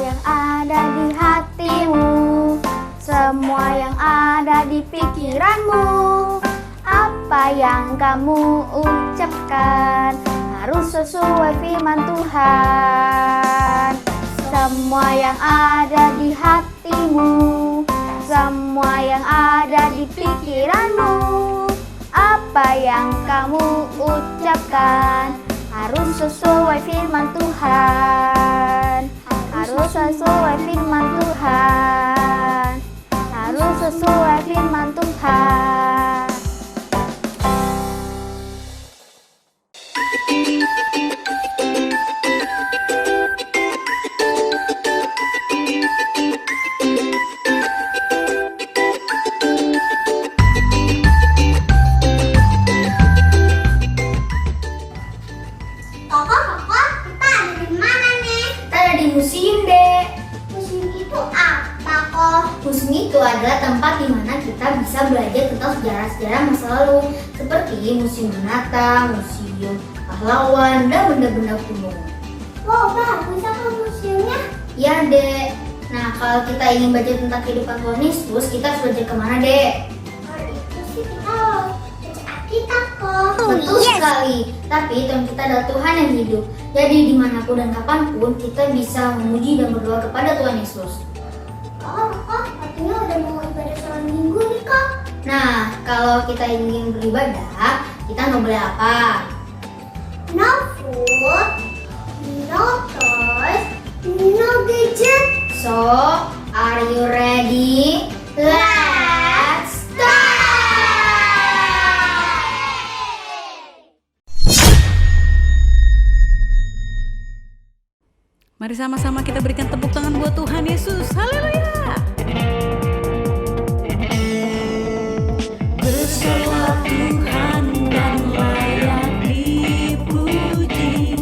yang ada di hatimu, semua yang ada di pikiranmu. Apa yang kamu ucapkan harus sesuai firman Tuhan. Semua yang ada di hatimu, semua yang ada di pikiranmu. Apa yang kamu ucapkan harus sesuai firman Tuhan. Harus sesuai firman Tuhan. Harus sesuai firman Tuhan. Museum, Dek. Museum itu apa, kok? Museum itu adalah tempat di mana kita bisa belajar tentang sejarah-sejarah masa lalu, seperti museum binatang, museum pahlawan, dan benda-benda kuno. Wow, bagus apa museumnya? Ya, Dek. Nah, kalau kita ingin belajar tentang kehidupan Tuhan Yesus, kita harus belajar kemana, Dek? Kalau itu sih kita baca Alkitab, kok. Betul sekali. Tapi Tuhan kita adalah Tuhan yang hidup. Jadi dimanapun dan kapanpun kita bisa memuji dan berdoa kepada Tuhan Yesus. Oh, kok artinya udah mau ibadah sholat minggu nih, kok. Nah, kalau kita ingin beribadah, kita nggak boleh apa? No food, no toys, no gadget. So, are you ready? Let's start! Mari sama-sama kita berikan tepuk tangan buat Tuhan Yesus. Haleluya. Besarlah Tuhan dan layak dipuji.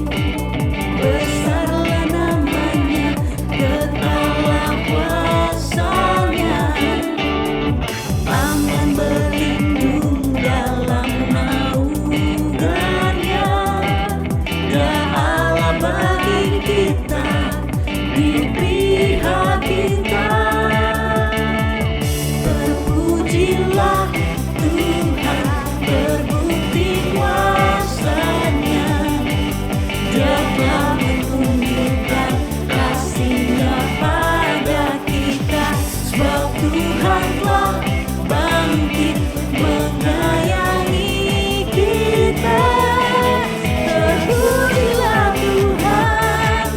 Besarlah namanya, kekallah kuasanya. Tangan berlindung dalam naungannya. Ya Allah bagi kita, di pihak kita. Terpujilah Tuhan, terbukti kuasanya. Dia telah menunjukkan kasih-Nya pada kita. Sebab Tuhan telah bangkit menyayangi kita. Terpujilah Tuhan,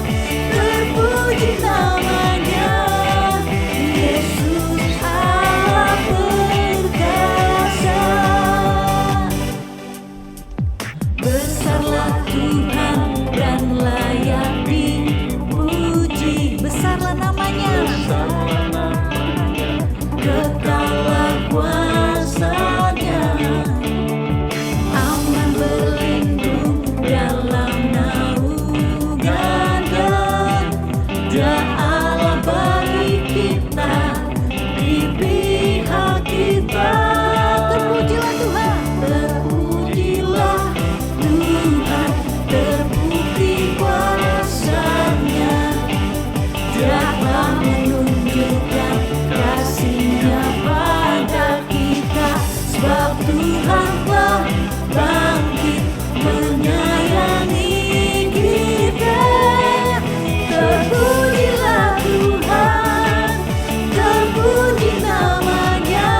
terpuji namanya, Yesus Allah perkasa. Besarlah Tuhan dan layak dipuji. Besarlah namanya, kekallah kuasanya. Aman berlindung dalam naungannya. Dia Allah bagi kita, di pihak kita. Terpujilah Tuhan, terpujilah Tuhan, terbukti kuasanya. Dia telah menunjukkan kasih-Nya pada kita. Sebab Tuhan telah bangkit menyayangi kita. Terpujilah Tuhan, terpuji namanya,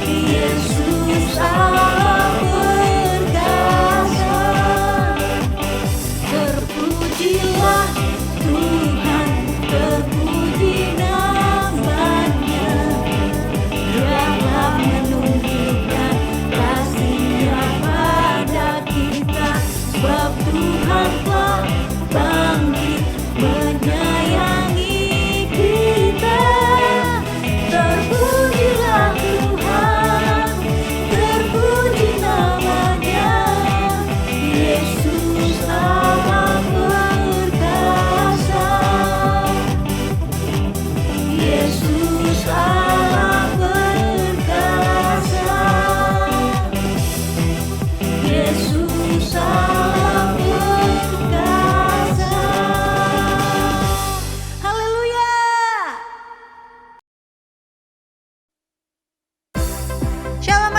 Yesus Allah perkasa. Terpujilah Tuhan, terpuji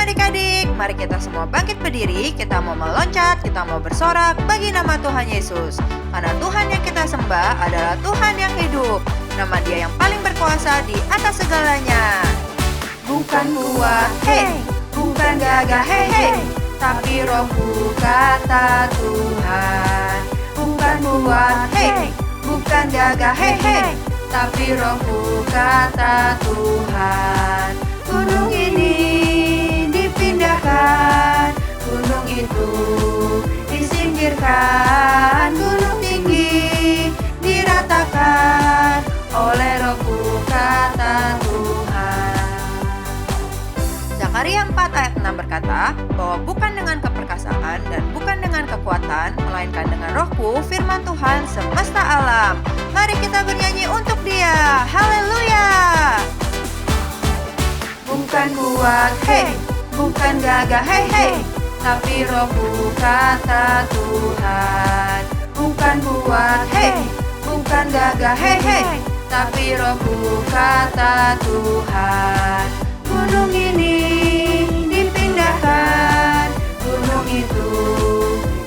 adik-adik, mari kita semua bangkit berdiri. Kita mau meloncat, kita mau bersorak bagi nama Tuhan Yesus. Karena Tuhan yang kita sembah adalah Tuhan yang hidup. Nama Dia yang paling berkuasa di atas segalanya. Bukan kuat, hei, bukan gagah, hei, hei, tapi rohku kata Tuhan. Bukan kuat, hei, bukan gagah, hei, hei, tapi rohku kata Tuhan. Gunung ini dipindahkan, gunung itu disingkirkan, gunung tinggi diratakan oleh rohku kata Tuhan. Zakaria 4 ayat 6 berkata bahwa bukan dengan keperkasaan dan bukan dengan kekuatan, melainkan dengan rohku, firman Tuhan semesta alam. Mari kita bernyanyi untuk Dia. Haleluya. Bukan kuat, hei, bukan gagah, hei, hei, tapi rohku kata Tuhan. Bukan kuat, hei, bukan gagah, hei, hei, tapi rohku kata Tuhan. Gunung ini dipindahkan, gunung itu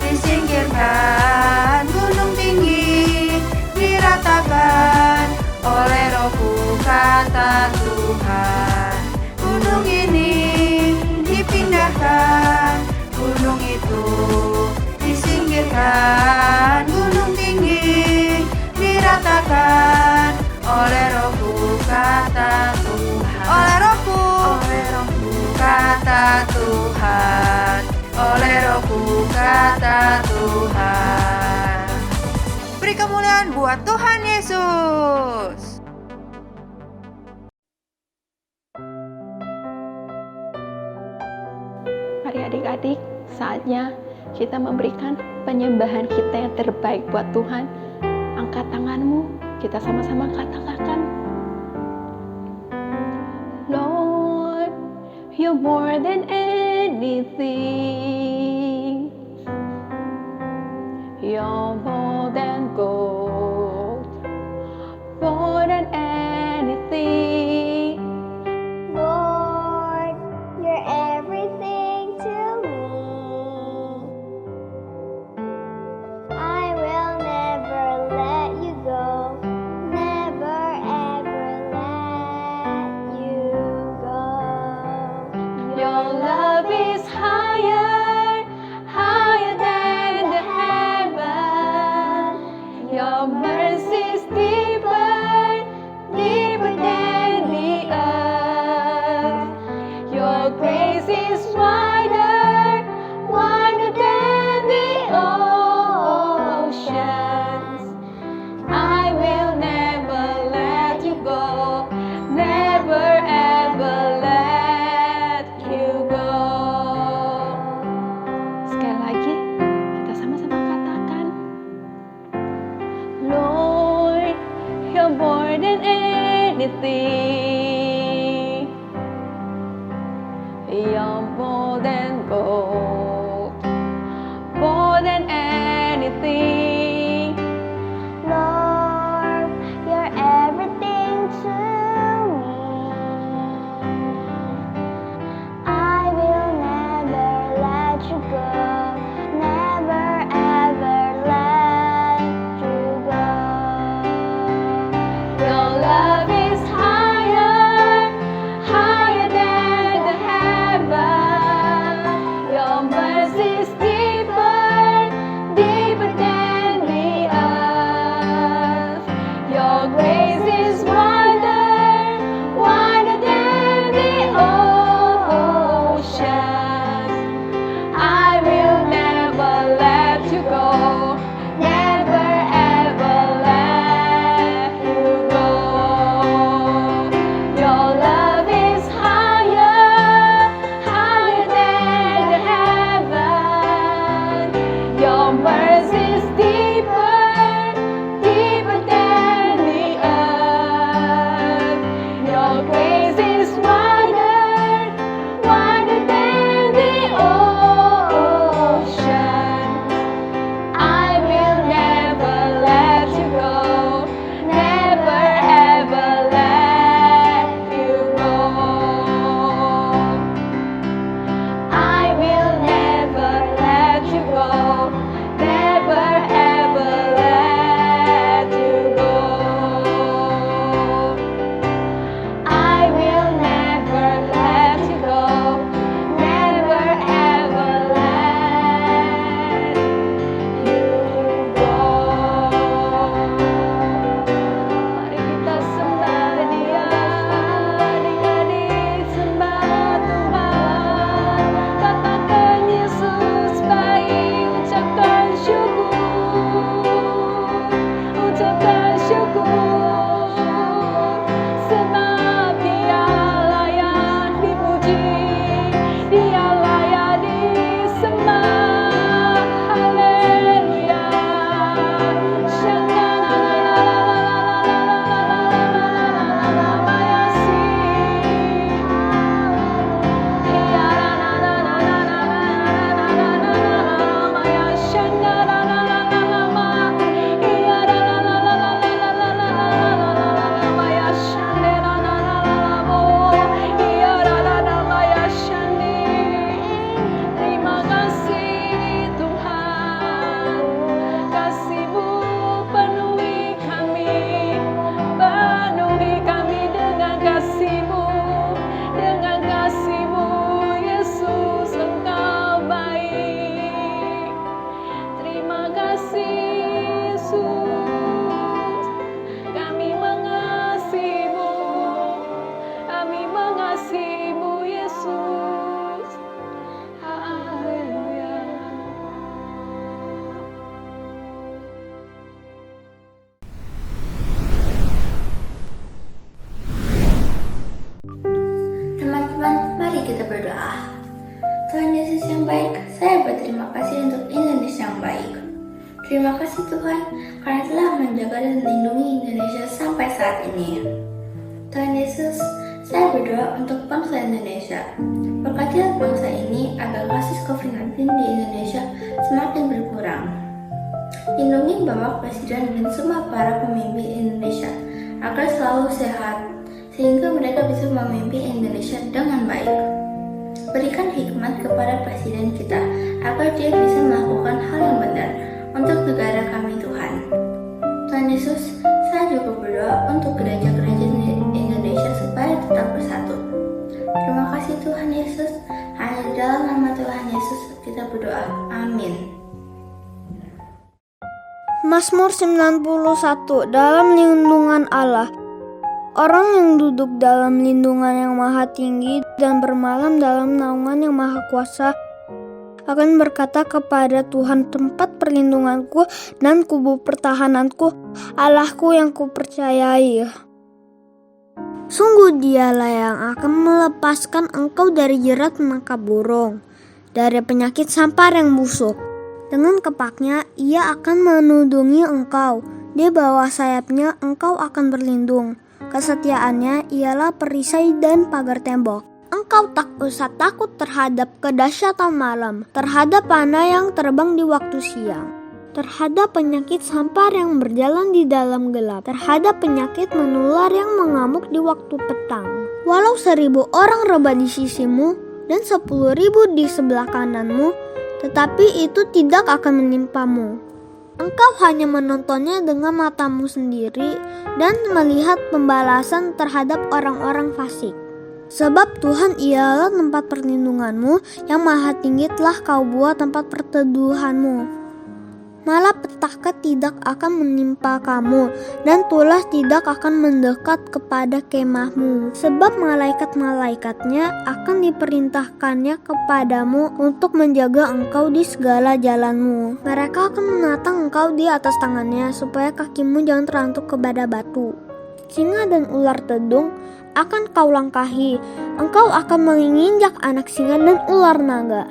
disingkirkan, gunung tinggi diratakan oleh rohku kata Tuhan. Gunung ini dipindahkan, gunung itu disingkirkan, gunung tinggi diratakan oleh rohku kata Tuhan. Oleh rohku kata Tuhan. Oleh rohku kata Tuhan. Beri kemuliaan buat Tuhan Yesus. Mari adik-adik, saatnya kita memberikan penyembahan kita yang terbaik buat Tuhan. Angkat tanganmu, kita sama-sama katakan, Lord, you're more than anything. You're more than gold, more than anything. Lord, you're everything to me. I will never let you go, never ever let you go. Your love is higher, higher than the heaven. Your mercy is deeper, deeper than the earth. Your grace is wider, wider than the oceans. I will never let you go, never ever let you go. Sekali lagi, kita sama-sama katakan, Lord, you're more than anything. You're more than gold, more than anything. Lord, you're everything to me. I will never let you go, never ever let you go. Your love is higher, Terima kasih Tuhan karena telah menjaga dan melindungi Indonesia sampai saat ini. Tuhan Yesus, saya berdoa untuk bangsa Indonesia. Berkatilah bangsa ini agar kasus COVID-19 di Indonesia semakin berkurang. Lindungi Bapak Presiden dan semua para pemimpin Indonesia agar selalu sehat, sehingga mereka bisa memimpin Indonesia dengan baik. Berikan hikmat kepada Presiden kita agar dia bisa melakukan hal yang benar untuk negara kami Tuhan. Tuhan Yesus, saya juga berdoa untuk gereja-gereja di Indonesia supaya tetap bersatu. Terima kasih Tuhan Yesus, hanya di dalam nama Tuhan Yesus kita berdoa. Amin. Mazmur 91. Dalam lindungan Allah. Orang yang duduk dalam lindungan yang maha tinggi dan bermalam dalam naungan yang maha kuasa akan berkata kepada Tuhan, tempat perlindunganku dan kubu pertahananku, Allahku yang kupercayai. Sungguh dialah yang akan melepaskan engkau dari jerat mangka burung, dari penyakit sampar yang busuk. Dengan kepaknya ia akan menudungi engkau, di bawah sayapnya engkau akan berlindung. Kesetiaannya ialah perisai dan pagar tembok. Engkau tak usah takut terhadap kedahsyatan malam, terhadap panah yang terbang di waktu siang, terhadap penyakit sampar yang berjalan di dalam gelap, terhadap penyakit menular yang mengamuk di waktu petang. Walau 1.000 orang rebah di sisimu dan 10.000 di sebelah kananmu, tetapi itu tidak akan menimpamu. Engkau hanya menontonnya dengan matamu sendiri dan melihat pembalasan terhadap orang-orang fasik. Sebab Tuhan ialah tempat perlindunganmu, yang maha tinggi telah kau buat tempat perteduhanmu. Malapetaka tidak akan menimpa kamu, dan tulah tidak akan mendekat kepada kemahmu. Sebab malaikat-malaikatnya akan diperintahkannya kepadamu untuk menjaga engkau di segala jalanmu. Mereka akan menatang engkau di atas tangannya, supaya kakimu jangan terantuk kepada batu. Singa dan ular tedung akan kau langkahi, engkau akan menginjak anak singa dan ular naga.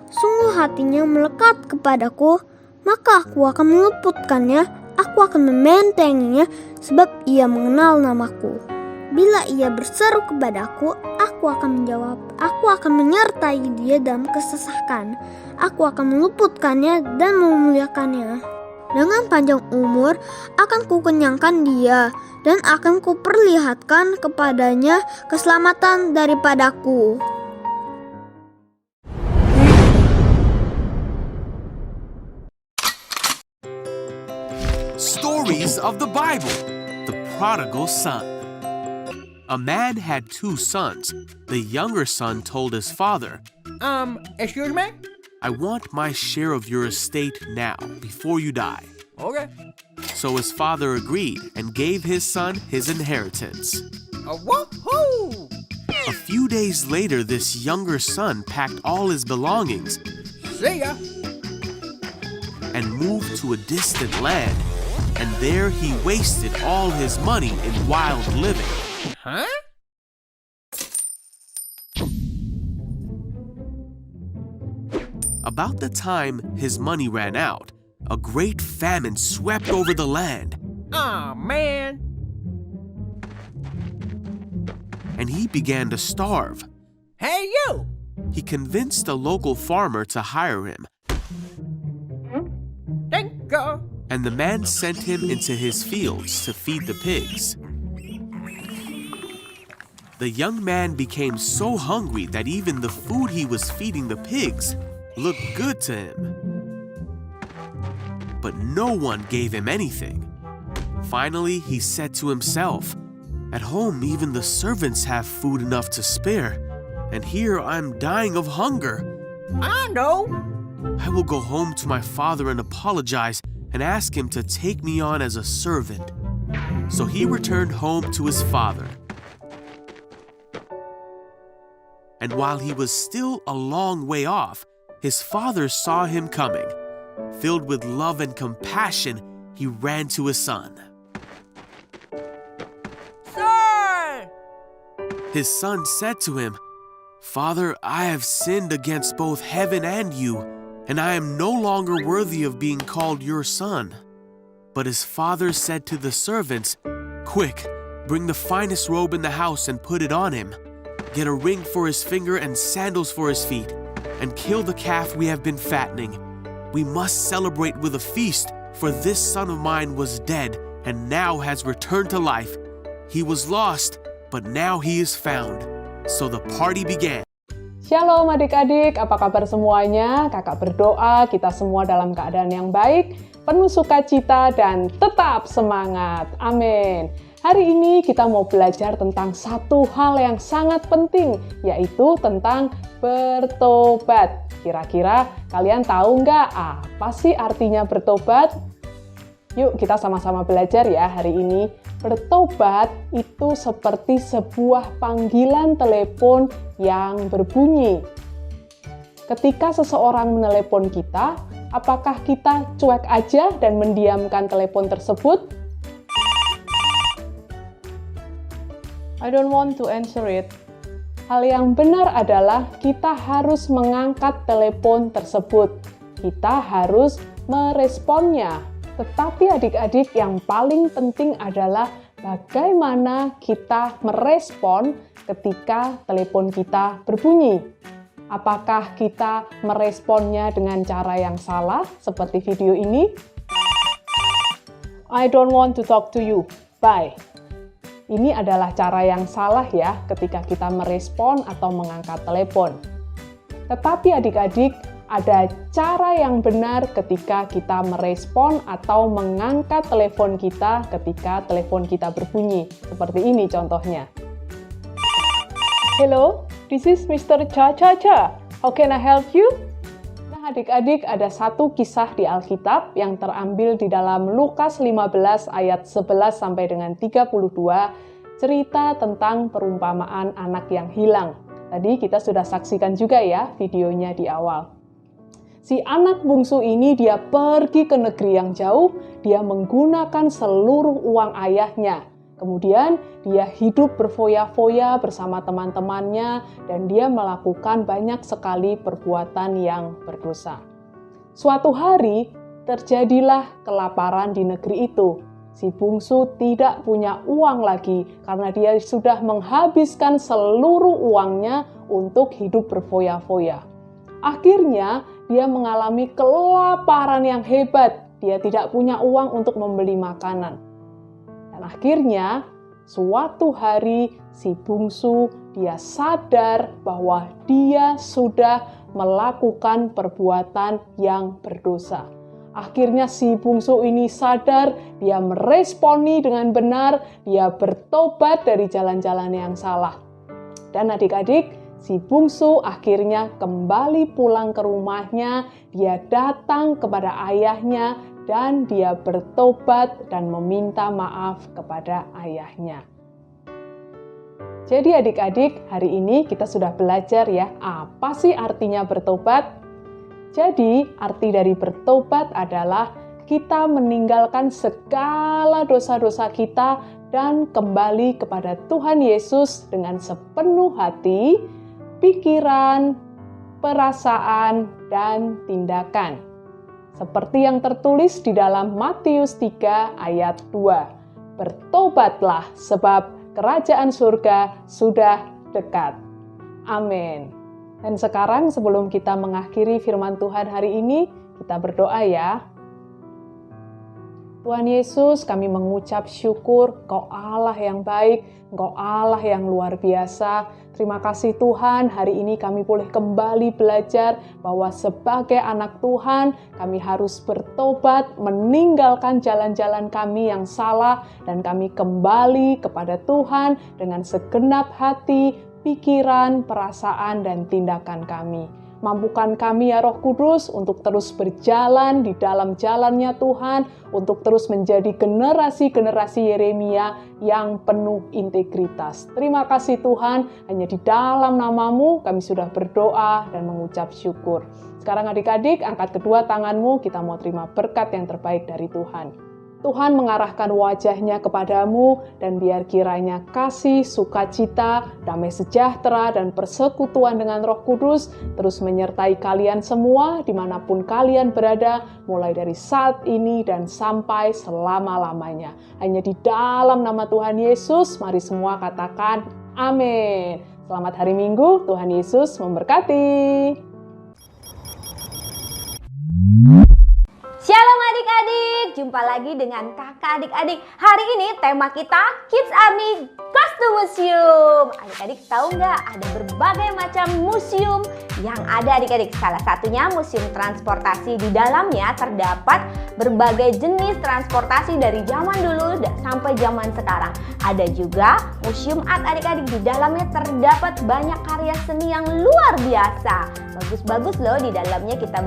Sungguh hatinya melekat kepadaku, maka aku akan meluputkannya, aku akan membentenginya, sebab ia mengenal namaku. Bila ia berseru kepadaku, aku akan menjawab, aku akan menyertai dia dalam kesesakan, aku akan meluputkannya dan memuliakannya. Dengan panjang umur akan kukenyangkan dia, dan akan kuperlihatkan kepadanya keselamatan daripadaku. Stories of the Bible. The Prodigal Son. A man had 2 sons. The younger son told his father, Excuse me? I want my share of your estate now, before you die. Okay. So his father agreed and gave his son his inheritance. Woohoo! A few days later, this younger son packed all his belongings See ya. and moved to a distant land. And there he wasted all his money in wild living. Huh? About the time his money ran out, a great famine swept over the land, Aw, man. and he began to starve. Hey, you! He convinced a local farmer to hire him, Thank you. and the man sent him into his fields to feed the pigs. The young man became so hungry that even the food he was feeding the pigs looked good to him. But no one gave him anything. Finally, he said to himself, "At home, even the servants have food enough to spare, and here I'm dying of hunger. I know. I will go home to my father and apologize and ask him to take me on as a servant." So he returned home to his father. And while he was still a long way off, his father saw him coming. Filled with love and compassion, he ran to his son. Sir! His son said to him, "Father, I have sinned against both heaven and you, and I am no longer worthy of being called your son." But his father said to the servants, "Quick, bring the finest robe in the house and put it on him. Get a ring for his finger and sandals for his feet, and kill the calf we have been fattening. We must celebrate with a feast, for this son of mine was dead and now has returned to life. He was lost, but now he is found." So the party began. Shalom adik-adik, apa kabar semuanya? Kakak berdoa kita semua dalam keadaan yang baik, penuh sukacita dan tetap semangat. Amin. Hari ini kita mau belajar tentang satu hal yang sangat penting, yaitu tentang bertobat. Kira-kira kalian tahu nggak apa sih artinya bertobat? Yuk kita sama-sama belajar ya hari ini. Bertobat itu seperti sebuah panggilan telepon yang berbunyi. Ketika seseorang menelepon kita, apakah kita cuek aja dan mendiamkan telepon tersebut? I don't want to answer it. Hal yang benar adalah kita harus mengangkat telepon tersebut. Kita harus meresponnya. Tetapi adik-adik, yang paling penting adalah bagaimana kita merespon ketika telepon kita berbunyi. Apakah kita meresponnya dengan cara yang salah, seperti video ini? I don't want to talk to you. Bye. Ini adalah cara yang salah ya ketika kita merespon atau mengangkat telepon. Tetapi adik-adik, ada cara yang benar ketika kita merespon atau mengangkat telepon kita ketika telepon kita berbunyi. Seperti ini contohnya. Hello, this is Mr. Cha Cha Cha. How can I help you? Nah adik-adik, ada satu kisah di Alkitab yang terambil di dalam Lukas 15 ayat 11 sampai dengan 32, cerita tentang perumpamaan anak yang hilang. Tadi kita sudah saksikan juga ya videonya di awal. Si anak bungsu ini dia pergi ke negeri yang jauh, dia menggunakan seluruh uang ayahnya. Kemudian dia hidup berfoya-foya bersama teman-temannya dan dia melakukan banyak sekali perbuatan yang berdosa. Suatu hari terjadilah kelaparan di negeri itu. Si bungsu tidak punya uang lagi karena dia sudah menghabiskan seluruh uangnya untuk hidup berfoya-foya. Akhirnya dia mengalami kelaparan yang hebat. Dia tidak punya uang untuk membeli makanan. Dan akhirnya suatu hari si bungsu dia sadar bahwa dia sudah melakukan perbuatan yang berdosa. Akhirnya si bungsu ini sadar, dia meresponi dengan benar, dia bertobat dari jalan-jalan yang salah. Dan adik-adik, si bungsu akhirnya kembali pulang ke rumahnya, dia datang kepada ayahnya, dan dia bertobat dan meminta maaf kepada ayahnya. Jadi adik-adik, hari ini kita sudah belajar ya, apa sih artinya bertobat? Jadi, arti dari bertobat adalah kita meninggalkan segala dosa-dosa kita dan kembali kepada Tuhan Yesus dengan sepenuh hati, pikiran, perasaan, dan tindakan. Seperti yang tertulis di dalam Matius 3 ayat 2. Bertobatlah sebab kerajaan surga sudah dekat. Amin. Dan sekarang sebelum kita mengakhiri firman Tuhan hari ini, kita berdoa ya. Tuhan Yesus, kami mengucap syukur, Engkau Allah yang baik, Engkau Allah yang luar biasa. Terima kasih Tuhan, hari ini kami boleh kembali belajar bahwa sebagai anak Tuhan, kami harus bertobat, meninggalkan jalan-jalan kami yang salah, dan kami kembali kepada Tuhan dengan segenap hati, pikiran, perasaan, dan tindakan kami. Mampukan kami ya Roh Kudus untuk terus berjalan di dalam jalannya Tuhan, untuk terus menjadi generasi-generasi Yeremia yang penuh integritas. Terima kasih Tuhan, hanya di dalam nama-Mu kami sudah berdoa dan mengucap syukur. Sekarang adik-adik, angkat kedua tanganmu, kita mau terima berkat yang terbaik dari Tuhan. Tuhan mengarahkan wajahnya kepadamu dan biar kiranya kasih, sukacita, damai sejahtera, dan persekutuan dengan Roh Kudus terus menyertai kalian semua dimanapun kalian berada, mulai dari saat ini dan sampai selama-lamanya. Hanya di dalam nama Tuhan Yesus, mari semua katakan amin. Selamat hari Minggu, Tuhan Yesus memberkati. Shalom adik-adik, jumpa lagi dengan kakak adik-adik. Hari ini tema kita Kids Army Goes to Museum. Adik-adik tahu nggak ada berbagai macam museum yang ada adik-adik. Salah satunya museum transportasi. Di dalamnya terdapat berbagai jenis transportasi dari zaman dulu sampai zaman sekarang. Ada juga museum art adik-adik. Di dalamnya terdapat banyak karya seni yang luar biasa. Bagus-bagus loh, di dalamnya kita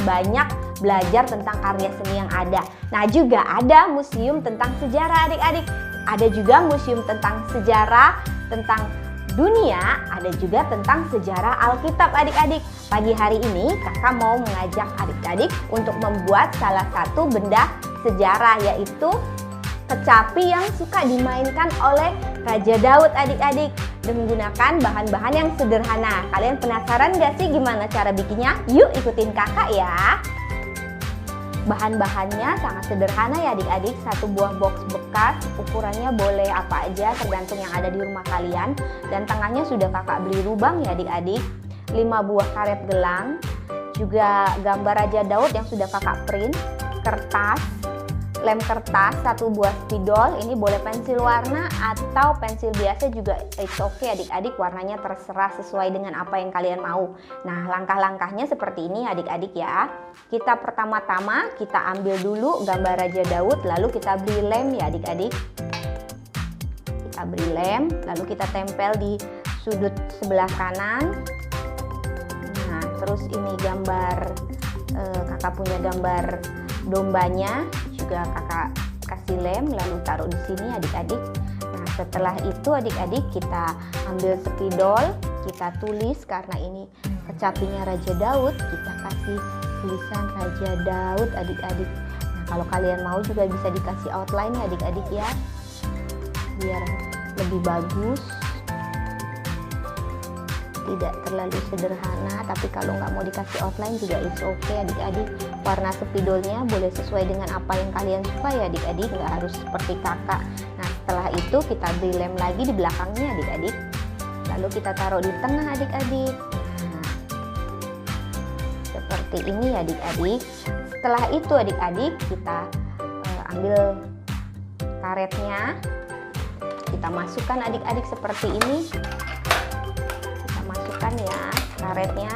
banyak belajar tentang karya seni yang ada. Nah, juga ada museum tentang sejarah adik-adik. Ada juga museum tentang sejarah tentang dunia, ada juga tentang sejarah Alkitab adik-adik. Pagi hari ini kakak mau mengajak adik-adik untuk membuat salah satu benda sejarah, yaitu kecapi yang suka dimainkan oleh Raja Daud adik-adik, menggunakan bahan-bahan yang sederhana. Kalian penasaran gak sih gimana cara bikinnya? Yuk ikutin kakak ya. Bahan-bahannya sangat sederhana ya adik-adik. Satu buah box bekas, ukurannya boleh apa aja tergantung yang ada di rumah kalian. Dan tengahnya sudah kakak beli lubang ya adik-adik. 5 buah karet gelang, juga gambar Raja Daud yang sudah kakak print, kertas, lem kertas, 1 buah spidol. Ini boleh pensil warna atau pensil biasa juga it's okay adik-adik, warnanya terserah sesuai dengan apa yang kalian mau. Nah, langkah-langkahnya seperti ini adik-adik ya. Kita pertama-tama kita ambil dulu gambar Raja Daud, lalu kita beri lem ya adik-adik. Kita beri lem, lalu kita tempel di sudut sebelah kanan. Nah, terus ini gambar kakak punya gambar dombanya, juga kakak kasih lem lalu taruh di sini adik-adik. Nah, setelah itu adik-adik kita ambil spidol, kita tulis karena ini kecapinya Raja Daud, kita kasih tulisan Raja Daud adik-adik. Nah, kalau kalian mau juga bisa dikasih outline ya adik-adik ya, biar lebih bagus. Tidak terlalu sederhana, tapi kalau nggak mau dikasih outline juga it's okay adik-adik. Warna spidolnya boleh sesuai dengan apa yang kalian suka ya adik-adik, nggak harus seperti kakak. Nah, setelah itu kita beri lem lagi di belakangnya adik-adik, lalu kita taruh di tengah adik-adik. Nah, seperti ini adik-adik. Setelah itu adik-adik kita ambil karetnya, kita masukkan adik-adik seperti ini. Ya karetnya,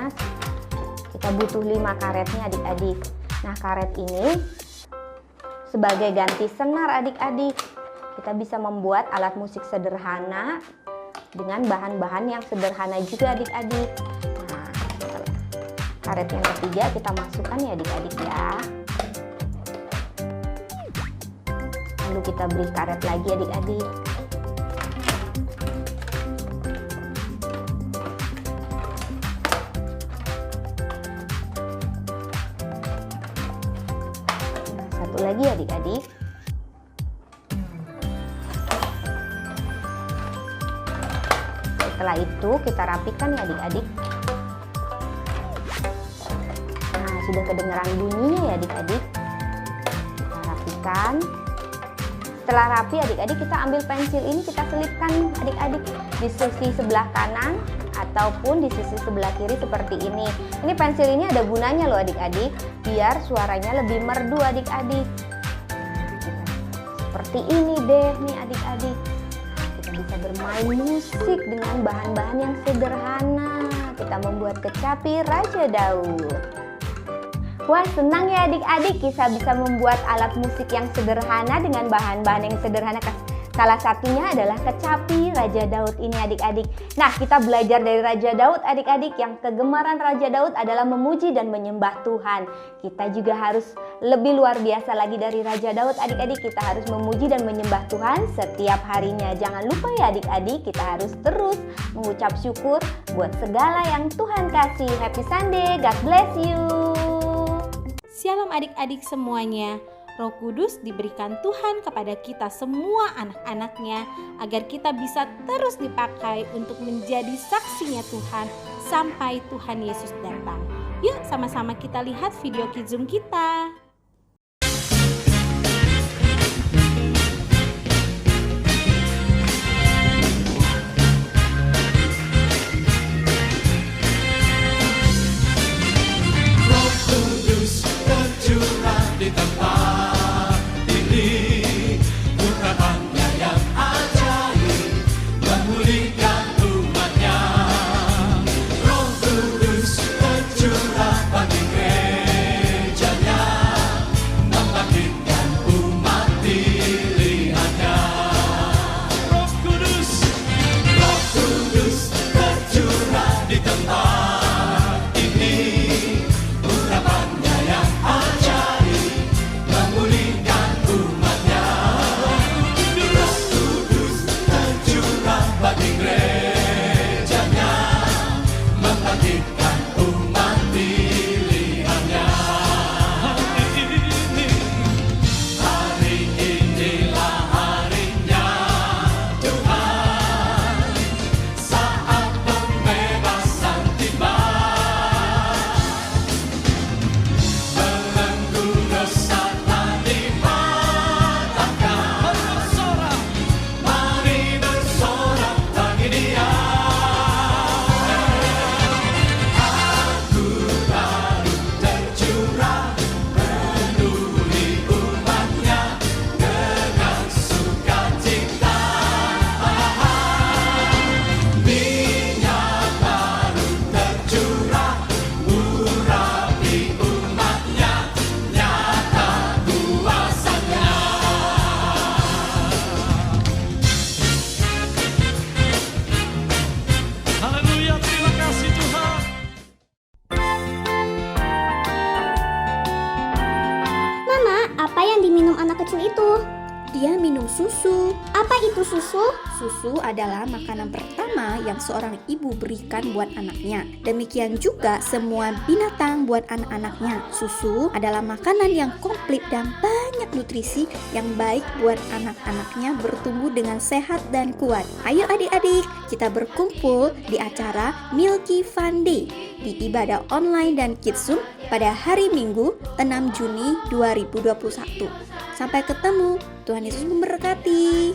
kita butuh 5 karetnya adik-adik. Nah, karet ini sebagai ganti senar adik-adik. Kita bisa membuat alat musik sederhana dengan bahan-bahan yang sederhana juga adik-adik. Nah, karet yang ketiga kita masukkan ya adik-adik ya. Lalu kita beri karet lagi adik-adik. Lagi adik-adik. Setelah itu kita rapikan ya adik-adik. Nah, sudah kedengaran bunyinya ya adik-adik. Kita rapikan. Setelah rapi adik-adik, kita ambil pensil ini, kita selipkan adik-adik di sisi sebelah kanan ataupun di sisi sebelah kiri seperti ini. Ini pensil ini ada gunanya loh adik-adik, biar suaranya lebih merdu adik-adik. Seperti ini deh nih adik-adik. Kita bisa bermain musik dengan bahan-bahan yang sederhana. Kita membuat kecapi Raja Daud. Wah, senang ya adik-adik, kita bisa membuat alat musik yang sederhana dengan bahan-bahan yang sederhana. Salah satunya adalah kecapi Raja Daud ini adik-adik. Nah, kita belajar dari Raja Daud adik-adik. Yang kegemaran Raja Daud adalah memuji dan menyembah Tuhan. Kita juga harus lebih luar biasa lagi dari Raja Daud adik-adik. Kita harus memuji dan menyembah Tuhan setiap harinya. Jangan lupa ya adik-adik, kita harus terus mengucap syukur buat segala yang Tuhan kasih. Happy Sunday, God bless you. Shalom adik-adik semuanya. Roh Kudus diberikan Tuhan kepada kita semua anak-anaknya agar kita bisa terus dipakai untuk menjadi saksinya Tuhan sampai Tuhan Yesus datang. Yuk sama-sama kita lihat video Kids Zoom kita. Apa yang diminum anak kecil itu? Dia minum susu. Apa itu susu? Susu adalah makanan pertama yang seorang ibu berikan buat anaknya. Demikian juga semua binatang buat anak-anaknya. Susu adalah makanan yang komplit dan banyak nutrisi yang baik buat anak-anaknya bertumbuh dengan sehat dan kuat. Ayo adik-adik, kita berkumpul di acara Milky Fun Day di ibadah online dan Kids Zoom pada hari Minggu 6 Juni 2021. Sampai ketemu, Tuhan Yesus memberkati.